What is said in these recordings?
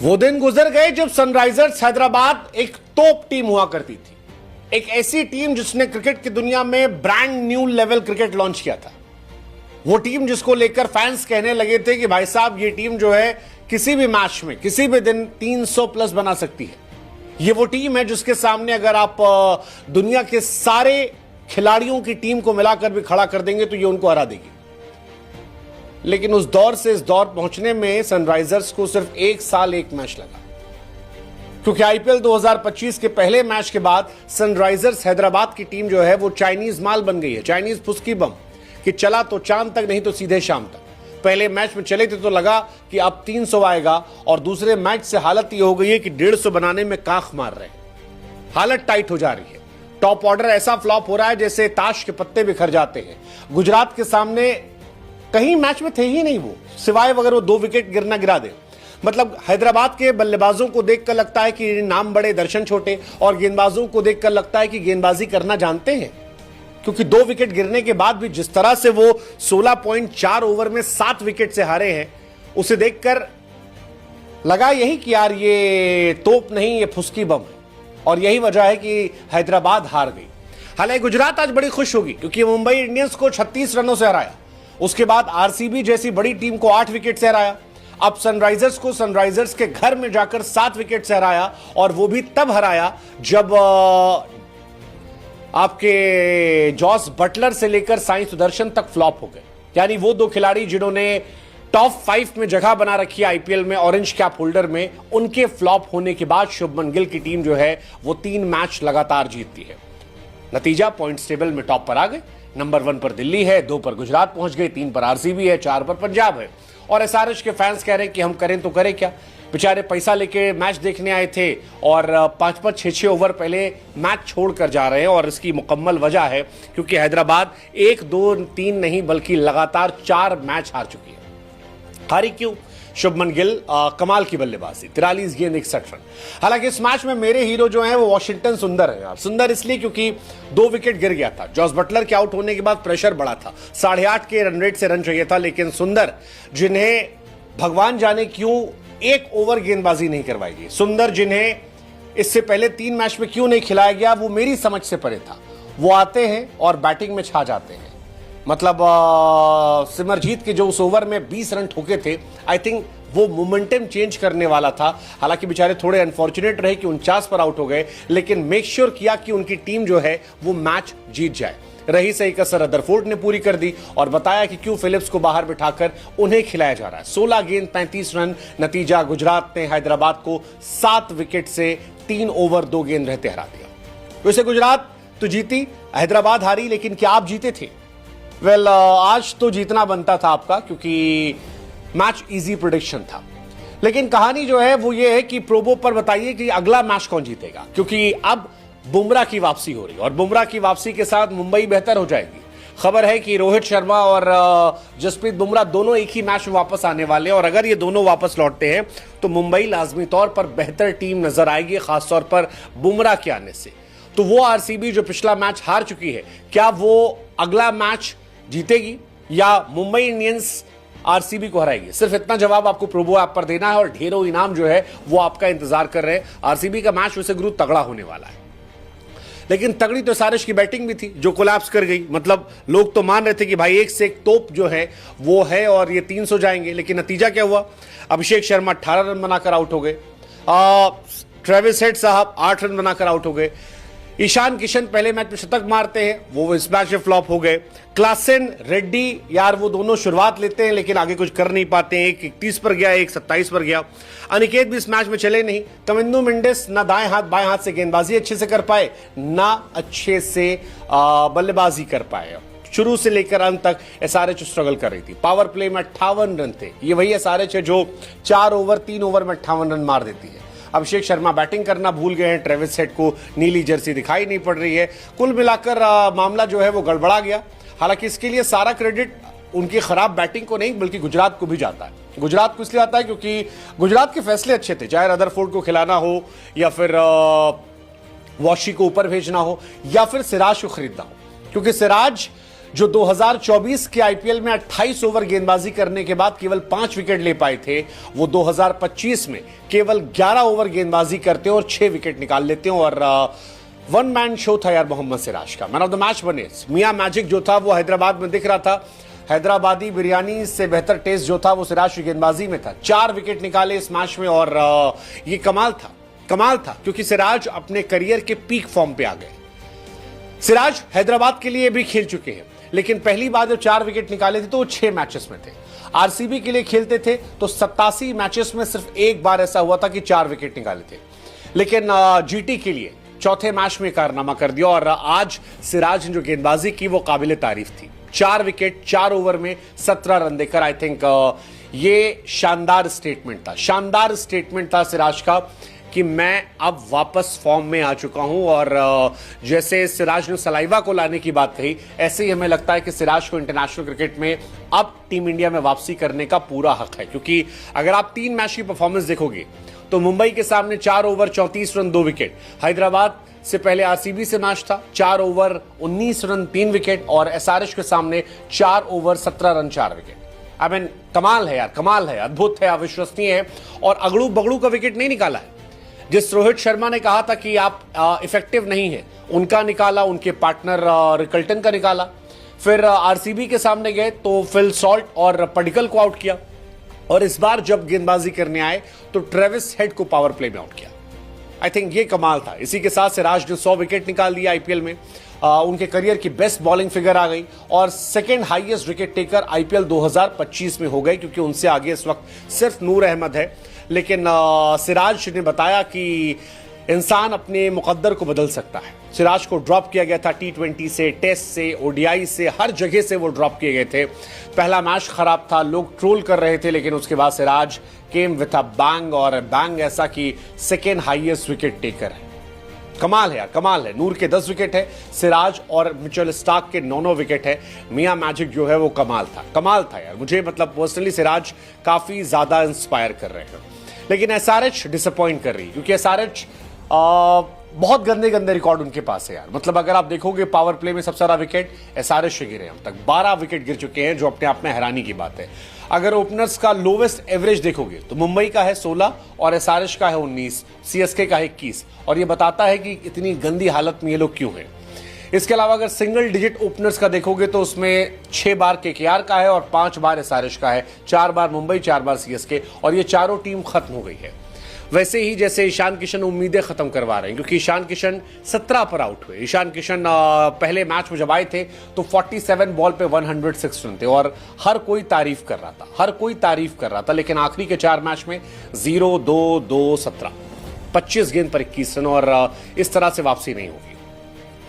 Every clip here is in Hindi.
वो दिन गुजर गए जब सनराइजर्स हैदराबाद एक तोप टीम हुआ करती थी। एक ऐसी टीम जिसने क्रिकेट की दुनिया में brand new level cricket launch किया था। वो टीम जिसको लेकर फैंस कहने लगे थे कि भाई साहब ये टीम जो है किसी भी मैच में किसी भी दिन 300 प्लस बना सकती है। ये वो टीम है जिसके सामने अगर आप दुनिया के सारे खिलाड़ियों की टीम को मिलाकर भी खड़ा कर देंगे तो ये उनको हरा देगी। लेकिन उस दौर से इस दौर पहुंचने में सनराइजर्स को सिर्फ 1 साल 1 मैच लगा, क्योंकि आईपीएल 2025 के पहले मैच के बाद सनराइजर्स हैदराबाद की टीम जो है वो चाइनीज माल बन गई है, चाइनीज फुस्की बम, कि चला तो चांद तक नहीं तो सीधे शाम तक। पहले मैच में चले थे तो लगा कि अब 300 आएगा, और दूसरे मैच से हालत ये हो गई है कि 150 बनाने में काख मार रहे हैं। हालत टाइट हो जा रही है। टॉप ऑर्डर ऐसा फ्लॉप हो रहा है जैसे ताश के पत्ते बिखर जाते हैं। गुजरात के सामने कहीं मैच में थे ही नहीं वो, सिवाय अगर वो 2 विकेट गिरा दे। मतलब हैदराबाद के बल्लेबाजों को देखकर लगता है कि नाम बड़े दर्शन छोटे, और गेंदबाजों को देखकर लगता है कि गेंदबाजी करना जानते हैं, क्योंकि 2 विकेट गिरने के बाद भी जिस तरह से वो 16.4 ओवर में 7 विकेट से हारे हैं, उसे देखकर लगा यही कि यार ये तोप नहीं, ये फुस्की बम है, और यही वजह है कि हैदराबाद हार गई। हालांकि गुजरात आज बड़ी खुश होगी क्योंकि मुंबई इंडियंस को 36 रनों से हराया। उसके बाद आरसीबी जैसी बड़ी टीम को 8 विकेट से हराया। अब सनराइजर्स को सनराइजर्स के घर में जाकर 7 विकेट से हराया, और वो भी तब हराया जब आपके जॉस बटलर से लेकर साई सुदर्शन तक फ्लॉप हो गए। यानी वो 2 खिलाड़ी जिन्होंने टॉप 5 में जगह बना रखी है आईपीएल में, ऑरेंज कैप होल्डर में, उनके फ्लॉप होने के बाद शुभमन गिल की टीम जो है वो 3 मैच लगातार जीतती है। नतीजा पॉइंट्स टेबल में टॉप पर आ गए। नंबर 1 पर दिल्ली है, 2 पर गुजरात पहुंच गई, 3 पर आरसीबी है, 4 पर पंजाब है। और एसआरएच के फैंस कह रहे हैं कि हम करें तो करें क्या, बेचारे पैसा लेके मैच देखने आए थे और 5-5, 6-6 ओवर पहले मैच छोड़कर जा रहे हैं। और इसकी मुकम्मल वजह है क्योंकि हैदराबाद 1, 2, 3 नहीं बल्कि लगातार 4 मैच हार चुकी है। हारी क्यों? शुभमन गिल कमाल की बल्लेबाजी, 43 गेंद 61 रन। हालांकि इस मैच में मेरे हीरो जो हैं वो वॉशिंगटन सुंदर है यार। सुंदर इसलिए क्योंकि 2 विकेट गिर गया था। जॉस बटलर के आउट होने के बाद प्रेशर बढ़ा था, 8.5 के रन रेट से रन चाहिए था, लेकिन सुंदर जिन्हें भगवान जाने क्यों 1 ओवर गेंदबाजी नहीं करवाई गई, सुंदर जिन्हें इससे पहले 3 मैच में क्यों नहीं खिलाया गया, वो मेरी समझ से परे था। वो आते हैं और बैटिंग में छा जाते हैं। मतलब सिमरजीत के जो उस ओवर में 20 रन ठोके थे, आई थिंक वो मोमेंटम चेंज करने वाला था। हालांकि बेचारे थोड़े अनफॉर्चुनेट रहे कि 49 पर आउट हो गए, लेकिन मेक श्योर किया कि उनकी टीम जो है वो मैच जीत जाए। रही सही कसर रदरफोर्ड ने पूरी कर दी और बताया कि क्यों फिलिप्स को बाहर बिठाकर उन्हें खिलाया जा रहा है। 16 गेंद 35 रन। नतीजा गुजरात ने हैदराबाद को 7 विकेट से 3 ओवर 2 गेंद रहते हरा दिया। वैसे गुजरात तो जीती, हैदराबाद हारी, लेकिन क्या आप जीते थे? वेल, आज तो जीतना बनता था आपका, क्योंकि मैच इजी प्रेडिक्शन था। लेकिन कहानी जो है वो ये है कि प्रोबो पर बताइए कि अगला मैच कौन जीतेगा, क्योंकि अब बुमराह की वापसी हो रही है और बुमराह की वापसी के साथ मुंबई बेहतर हो जाएगी। खबर है कि रोहित शर्मा और जसप्रीत बुमराह दोनों एक ही मैच में वापस आने वाले हैं, और अगर ये दोनों वापस लौटते हैं तो मुंबई लाजमी तौर पर बेहतर टीम नजर आएगी, खासतौर पर बुमराह के आने से। तो वो आरसीबी जो पिछला मैच हार चुकी है, क्या वो अगला मैच जीतेगी या मुंबई इंडियंस आरसीबी को हराएगी? सिर्फ इतना जवाब आपको प्रोबो ऐप पर देना है, और ढेरों इनाम जो है वो आपका इंतजार कर रहे हैं। आरसीबी का मैच वैसे गुरु तगड़ा होने वाला है, लेकिन तगड़ी तो एसआरएच की बैटिंग भी थी जो कोलैप्स कर गई। मतलब लोग तो मान रहे थे कि भाई एक से एक तोप जो है वो है और ये 300 जाएंगे, लेकिन नतीजा क्या हुआ? अभिषेक शर्मा 18 रन बनाकर आउट हो गए, ट्रेविस हेड साहब 8 रन बनाकर आउट हो गए, ईशान किशन पहले मैच में शतक मारते हैं, वो इस मैच में फ्लॉप हो गए, क्लासेन रेड्डी यार वो दोनों शुरुआत लेते हैं लेकिन आगे कुछ कर नहीं पाते हैं, एक 31 पर गया, एक 27 पर गया, अनिकेत भी इस मैच में चले नहीं, कविंदु मेंडिस ना दाएं हाथ बाएं हाथ से गेंदबाजी अच्छे से कर पाए, ना अच्छे से बल्लेबाजी कर पाए। शुरू से लेकर अंत तक एसआरएच स्ट्रगल कर रही थी। पावर प्ले में 58 रन थे, ये वही एसआरएच है जो 4 ओवर 3 ओवर में 58 रन मार देती है। अभिषेक शर्मा बैटिंग करना भूल गए हैं, ट्रेविस हेड को नीली जर्सी दिखाई नहीं पड़ रही है। कुल मिलाकर मामला जो है वो गड़बड़ा गया। हालांकि इसके लिए सारा क्रेडिट उनकी खराब बैटिंग को नहीं बल्कि गुजरात को भी जाता है। गुजरात को इसलिए आता है क्योंकि गुजरात के फैसले अच्छे थे, चाहे रदरफोर्ड को खिलाना हो या फिर वॉशी को ऊपर भेजना हो या फिर सिराज को खरीदना हो, क्योंकि सिराज जो 2024 के आईपीएल में 28 ओवर गेंदबाजी करने के बाद केवल 5 विकेट ले पाए थे, वो 2025 में केवल 11 ओवर गेंदबाजी करते हैं और 6 विकेट निकाल लेते हैं। और वन मैन शो था यार मोहम्मद सिराज का। मैन ऑफ द मैच बने। मियां मैजिक जो था वो हैदराबाद में दिख रहा था। हैदराबादी बिरयानी से बेहतर टेस्ट जो था वो सिराज की गेंदबाजी में था। 4 विकेट निकाले इस मैच में और ये कमाल था क्योंकि सिराज अपने करियर के पीक फॉर्म पे आ गए। सिराज हैदराबाद के लिए भी खेल चुके हैं, लेकिन पहली बार जब 4 विकेट निकाले थे तो वो 6 मैचेस में थे। आरसीबी के लिए खेलते थे तो 87 मैचेस में सिर्फ एक बार ऐसा हुआ था कि 4 विकेट निकाले थे, लेकिन जीटी के लिए चौथे मैच में कारनामा कर दिया। और आज सिराज ने जो गेंदबाजी की वो काबिले तारीफ थी। 4 विकेट 4 ओवर में 17 रन देकर आई थिंक ये शानदार स्टेटमेंट था सिराज का कि मैं अब वापस फॉर्म में आ चुका हूं। और जैसे सिराज ने सलाइवा को लाने की बात कही, ऐसे ही हमें लगता है कि सिराज को इंटरनेशनल क्रिकेट में अब टीम इंडिया में वापसी करने का पूरा हक है। क्योंकि अगर आप 3 मैच की परफॉर्मेंस देखोगे तो मुंबई के सामने 4 ओवर 34 रन 2 विकेट, हैदराबाद से पहले आरसीबी से मैच था 4 ओवर 19 रन 3 विकेट, और एसआरएच के सामने 4 over 17 run 4 wicket. I mean कमाल है यार, अद्भुत है, अविश्वसनीय है। और अगड़ू बगड़ू का विकेट नहीं निकाला है। जिस रोहित शर्मा ने कहा था कि आप इफेक्टिव नहीं है, उनका निकाला, उनके पार्टनर रिकल्टन का निकाला। फिर आरसीबी के सामने गए तो फिल सॉल्ट और पडिक्कल को आउट किया, और इस बार जब गेंदबाजी करने आए तो ट्रेविस हेड को पावर प्ले में आउट किया। आई थिंक ये कमाल था। इसी के साथ सिराज ने 100 विकेट निकाल दिया आईपीएल में। उनके करियर की बेस्ट बॉलिंग फिगर आ गई और second highest wicket taker IPL 2025 में हो गए, क्योंकि उनसे आगे इस वक्त सिर्फ नूर अहमद है। लेकिन सिराज ने बताया कि इंसान अपने मुकद्दर को बदल सकता है। सिराज को ड्रॉप किया गया था T20 से, टेस्ट से, ओडीआई से, हर जगह से वो ड्रॉप किए गए थे। पहला मैच खराब था, लोग ट्रोल कर रहे थे, लेकिन उसके बाद Siraj came with a bang, और बैंग ऐसा कि सेकेंड हाईएस्ट विकेट टेकर है। कमाल है। नूर के 10 विकेट है, सिराज और मिचेल स्टार्क के 9 विकेट है। मियां मैजिक जो है वो कमाल था यार। मुझे मतलब पर्सनली सिराज काफी ज्यादा इंस्पायर कर रहे हैं। लेकिन एसआरएच डिसअपॉइंट कर रही है, क्योंकि एसआरएच बहुत गंदे रिकॉर्ड उनके पास है यार। मतलब अगर आप देखोगे पावर प्ले में सबसे ज्यादा विकेट एसआरएच से गिरे, अब तक 12 विकेट गिर चुके हैं, जो अपने आप में हैरानी की बात है। अगर ओपनर्स का लोवेस्ट एवरेज देखोगे तो मुंबई का है 16 और एसआरएच का है 19, सीएसके का है 21, और ये बताता है कि इतनी गंदी हालत में ये लोग क्यों हैं। इसके अलावा अगर सिंगल डिजिट ओपनर्स का देखोगे तो उसमें 6 बार केकेआर का है और 5 बार एसआरएच का है, 4 बार मुंबई, 4 बार सीएसके, और ये चारों टीम खत्म हो गई है। वैसे ही जैसे ईशान किशन उम्मीदें खत्म करवा रहे हैं, क्योंकि ईशान किशन 17 पर आउट हुए। ईशान किशन पहले मैच में जब आए थे तो 47 बॉल पे 106 रन थे, और हर कोई तारीफ कर रहा था, लेकिन आखिरी के 4 मैच में 0, 2, 2, 17, 25 गेंद पर 21 रन, और इस तरह से वापसी नहीं होगी।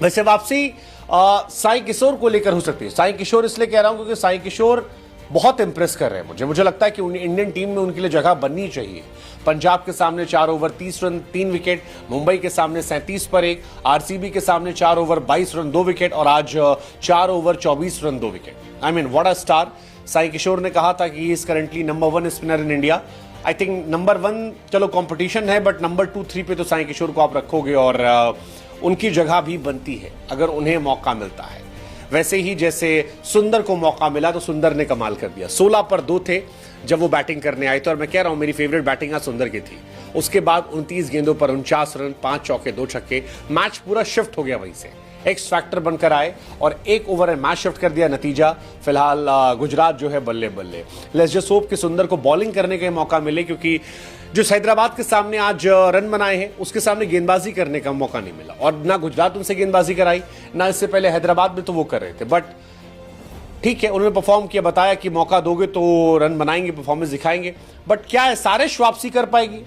वैसे वापसी साई किशोर को लेकर हो सकती है। साई किशोर इसलिए कह रहा हूं क्योंकि साई किशोर बहुत इंप्रेस कर रहे हैं मुझे लगता है कि इंडियन टीम में उनके लिए जगह बननी चाहिए। पंजाब के सामने 4 ओवर 30 रन 3 विकेट, मुंबई के सामने 37 पर 1, आरसीबी के सामने 4 ओवर 22 रन 2 विकेट, और आज 4 over 24 run 2 wicket. I mean what a star. Sai Kishore ने कहा था कि he is currently number 1 spinner in India. I think number 1 चलो कंपटीशन है, बट नंबर 2, 3 पे तो साई किशोर को आप रखोगे, और उनकी जगह भी बनती है अगर उन्हें मौका मिलता है। वैसे ही जैसे सुंदर को मौका मिला तो सुंदर ने कमाल कर दिया। 16 पर 2 थे जब वो बैटिंग करने आए थे, और मैं कह रहा हूं मेरी फेवरेट बैटिंग आज सुंदर की थी। उसके बाद 29 गेंदों पर 49 रन, 5 चौके 2 छक्के, मैच पूरा शिफ्ट हो गया वहीं से। एक्स फैक्टर बनकर आए और 1 ओवर में मैच शिफ्ट कर दिया। नतीजा फिलहाल गुजरात जो है बल्ले बल्ले। लेट्स जस्ट होप कि सुंदर को बॉलिंग करने का मौका मिले, क्योंकि जो हैदराबाद के सामने आज रन बनाए हैं उसके सामने गेंदबाजी करने का मौका नहीं मिला, और ना गुजरात उनसे गेंदबाजी कराई, ना इससे पहले हैदराबाद में तो वो कर रहे थे। बट ठीक है, उन्होंने परफॉर्म किया, बताया कि मौका दोगे तो रन बनाएंगे, परफॉर्मेंस दिखाएंगे। बट क्या है सारिश वापसी कर पाएगी?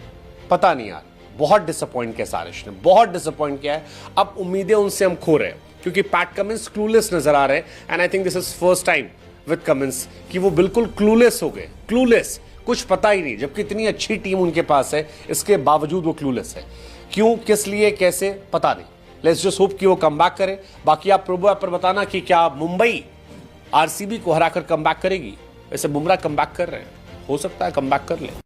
पता नहीं यार। बहुत डिसअपॉइंट किया सारिश ने, बहुत डिसअपॉइंट किया है। अब उम्मीदें उनसे हम खो रहे हैं, क्योंकि पैट कमिंस क्लूलेस नजर आ रहे हैं, and I think this is first time with Cummins कि वो बिल्कुल क्लूलेस हो गए। क्लूलेस, कुछ पता ही नहीं, जबकि इतनी अच्छी टीम उनके पास है, इसके बावजूद वो क्लूलेस है। क्यों, किस लिए, कैसे, पता नहीं। लेट्स जस्ट होप कि वो कमबैक करे। बाकी आप प्रोबो ऐप पर बताना कि क्या मुंबई आरसीबी को हराकर कमबैक करेगी। वैसे बुमराह कमबैक कर रहे हैं, हो सकता है कमबैक कर ले।